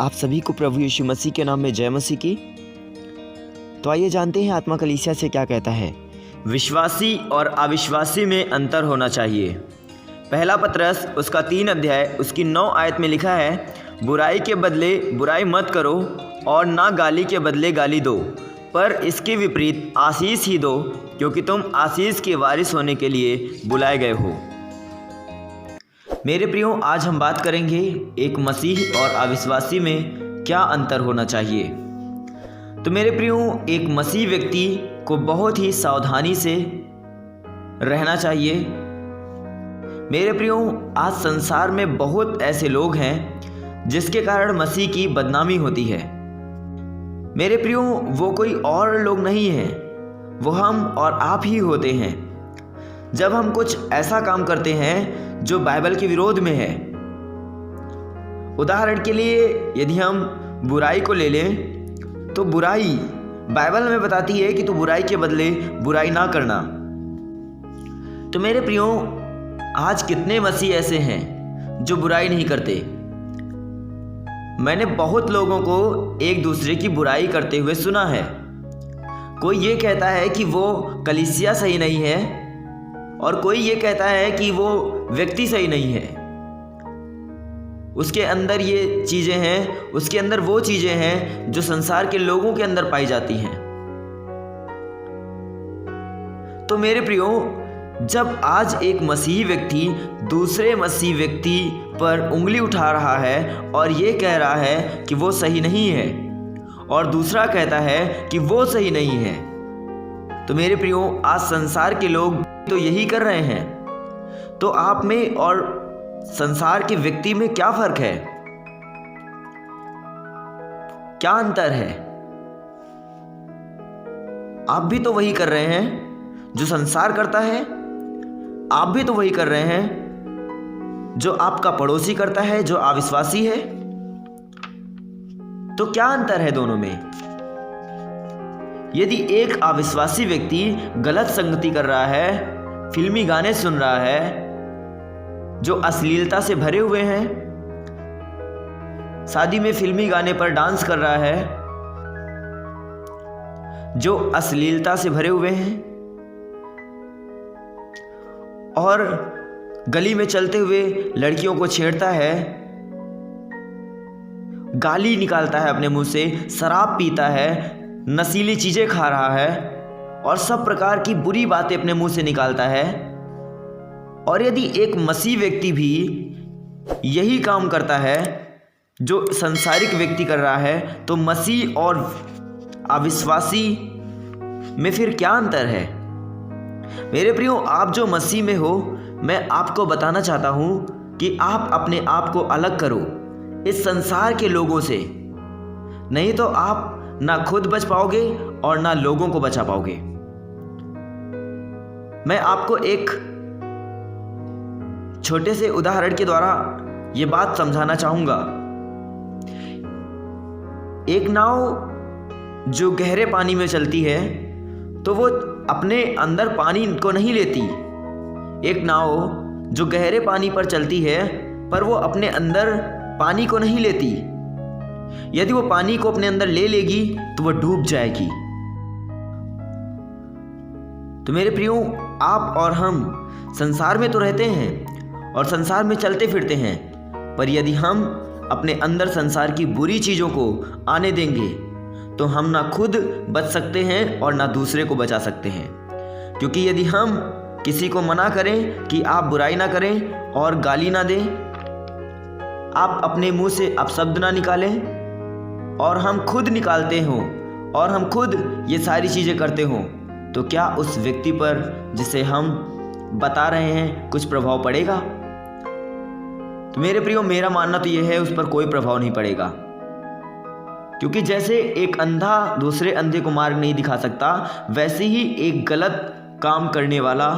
आप सभी को प्रभु यीशु मसीह के नाम में जय मसीह की। तो आइए जानते हैं आत्मा कलीसिया से क्या कहता है। विश्वासी और अविश्वासी में अंतर होना चाहिए। पहला पत्रस उसका 3 अध्याय उसकी 9 आयत में लिखा है, बुराई के बदले बुराई मत करो और ना गाली के बदले गाली दो, पर इसके विपरीत आशीष ही दो, क्योंकि तुम आशीष के वारिस होने के लिए बुलाए गए हो। मेरे प्रियो, आज हम बात करेंगे एक मसीह और अविश्वासी में क्या अंतर होना चाहिए। तो मेरे प्रियो, एक मसीह व्यक्ति को बहुत ही सावधानी से रहना चाहिए। मेरे प्रियो, आज संसार में बहुत ऐसे लोग हैं जिसके कारण मसीह की बदनामी होती है। मेरे प्रियो, वो कोई और लोग नहीं हैं, वो हम और आप ही होते हैं। जब हम कुछ ऐसा काम करते हैं जो बाइबल के विरोध में है, उदाहरण के लिए यदि हम बुराई को ले लें, तो बुराई बाइबल में बताती है कि तू बुराई के बदले बुराई ना करना। तो मेरे प्रियो, आज कितने मसीह ऐसे हैं जो बुराई नहीं करते। मैंने बहुत लोगों को एक दूसरे की बुराई करते हुए सुना है। कोई ये कहता है कि वो कलीसिया सही नहीं है, और कोई ये कहता है कि वो व्यक्ति सही नहीं है। उसके अंदर ये चीज़ें हैं, उसके अंदर वो चीज़ें हैं जो संसार के लोगों के अंदर पाई जाती हैं। तो मेरे प्रियो, जब आज एक मसीही व्यक्ति दूसरे मसीही व्यक्ति पर उंगली उठा रहा है और ये कह रहा है कि वो सही नहीं है, और दूसरा कहता है कि वो सही नहीं है, तो मेरे प्रियो, आज संसार के लोग तो यही कर रहे हैं। तो आप में और संसार के व्यक्ति में क्या फर्क है, क्या अंतर है? आप भी तो वही कर रहे हैं जो संसार करता है, आप भी तो वही कर रहे हैं जो आपका पड़ोसी करता है, जो अविश्वासी है। तो क्या अंतर है दोनों में? यदि एक अविश्वासी व्यक्ति गलत संगति कर रहा है, फिल्मी गाने सुन रहा है जो अश्लीलता से भरे हुए हैं, शादी में फिल्मी गाने पर डांस कर रहा है जो अश्लीलता से भरे हुए हैं, और गली में चलते हुए लड़कियों को छेड़ता है, गाली निकालता है अपने मुंह से, शराब पीता है, नशीली चीज़ें खा रहा है और सब प्रकार की बुरी बातें अपने मुंह से निकालता है। और यदि एक मसीह व्यक्ति भी यही काम करता है जो संसारिक व्यक्ति कर रहा है, तो मसीह और अविश्वासी में फिर क्या अंतर है? मेरे प्रियो, आप जो मसीह में हो, मैं आपको बताना चाहता हूँ कि आप अपने आप को अलग करो इस संसार के लोगों से, नहीं तो आप ना खुद बच पाओगे और ना लोगों को बचा पाओगे। मैं आपको एक छोटे से उदाहरण के द्वारा ये बात समझाना चाहूंगा। एक नाव जो गहरे पानी में चलती है, तो वो अपने अंदर पानी को नहीं लेती। एक नाव जो गहरे पानी पर चलती है, पर वो अपने अंदर पानी को नहीं लेती। यदि वो पानी को अपने अंदर ले लेगी तो वो डूब जाएगी। तो मेरे प्रियो, आप और हम संसार में तो रहते हैं और संसार में चलते फिरते हैं, पर यदि हम अपने अंदर संसार की बुरी चीज़ों को आने देंगे तो हम ना खुद बच सकते हैं और ना दूसरे को बचा सकते हैं। क्योंकि यदि हम किसी को मना करें कि आप बुराई ना करें और गाली ना दें, आप अपने मुंह से अपशब्द ना निकालें, और हम खुद निकालते हों और हम खुद ये सारी चीज़ें करते हों, तो क्या उस व्यक्ति पर जिसे हम बता रहे हैं कुछ प्रभाव पड़ेगा? तो मेरे प्रियो, मेरा मानना तो यह है, उस पर कोई प्रभाव नहीं पड़ेगा। क्योंकि जैसे एक अंधा दूसरे अंधे को मार्ग नहीं दिखा सकता, वैसे ही एक गलत काम करने वाला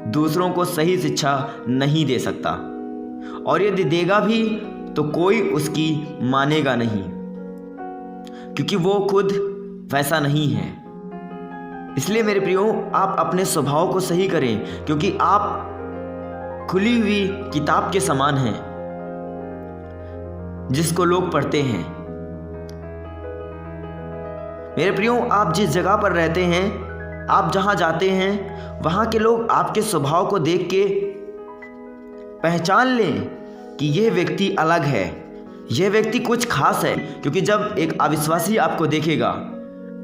दूसरों को सही शिक्षा नहीं दे सकता, और यदि देगा भी तो कोई उसकी मानेगा नहीं, क्योंकि वो खुद वैसा नहीं है। इसलिए मेरे प्रियो, आप अपने स्वभाव को सही करें, क्योंकि आप खुली हुई किताब के समान हैं। जिसको लोग पढ़ते हैं। मेरे प्रियो, आप जिस जगह पर रहते हैं, आप जहां जाते हैं, वहां के लोग आपके स्वभाव को देख के पहचान लें कि यह व्यक्ति अलग है, यह व्यक्ति कुछ खास है। क्योंकि जब एक अविश्वासी आपको देखेगा,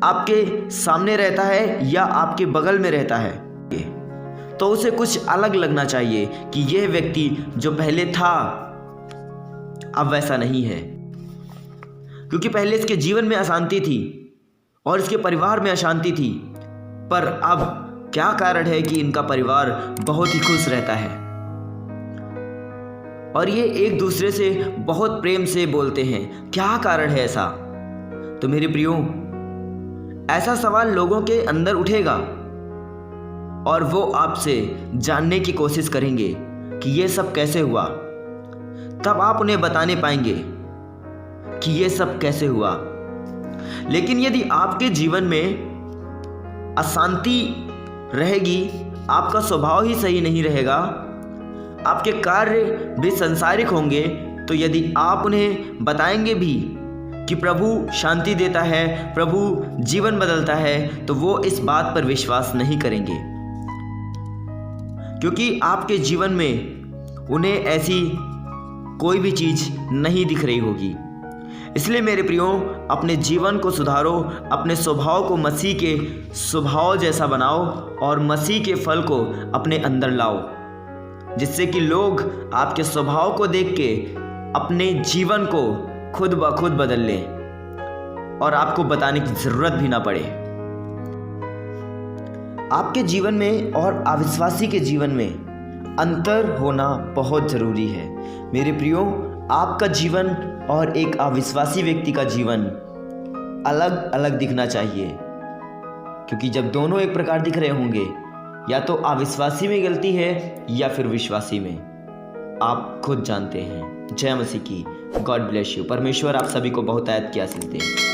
आपके सामने रहता है या आपके बगल में रहता है, तो उसे कुछ अलग लगना चाहिए कि यह व्यक्ति जो पहले था अब वैसा नहीं है। क्योंकि पहले इसके जीवन में अशांति थी और इसके परिवार में अशांति थी, पर अब क्या कारण है कि इनका परिवार बहुत ही खुश रहता है और ये एक दूसरे से बहुत प्रेम से बोलते हैं। क्या कारण है ऐसा? तो मेरे प्रियो, ऐसा सवाल लोगों के अंदर उठेगा और वो आपसे जानने की कोशिश करेंगे कि ये सब कैसे हुआ। तब आप उन्हें बताने पाएंगे कि ये सब कैसे हुआ। लेकिन यदि आपके जीवन में अशांति रहेगी, आपका स्वभाव ही सही नहीं रहेगा, आपके कार्य भी सांसारिक होंगे, तो यदि आप उन्हें बताएंगे भी कि प्रभु शांति देता है, प्रभु जीवन बदलता है, तो वो इस बात पर विश्वास नहीं करेंगे। क्योंकि आपके जीवन में उन्हें ऐसी कोई भी चीज़ नहीं दिख रही होगी। इसलिए मेरे प्रियो, अपने जीवन को सुधारो, अपने स्वभाव को मसीह के स्वभाव जैसा बनाओ और मसीह के फल को अपने अंदर लाओ, जिससे कि लोग आपके स्वभाव को देख के अपने जीवन को खुद ब खुद बदल लें और आपको बताने की ज़रूरत भी ना पड़े। आपके जीवन में और अविश्वासी के जीवन में अंतर होना बहुत ज़रूरी है। मेरे प्रियो, आपका जीवन और एक अविश्वासी व्यक्ति का जीवन अलग अलग दिखना चाहिए। क्योंकि जब दोनों एक प्रकार दिख रहे होंगे, या तो अविश्वासी में गलती है या फिर विश्वासी में, आप खुद जानते हैं। जय मसीह की। God bless you. परमेश्वर आप सभी को बहुत आयत की आशीष दे।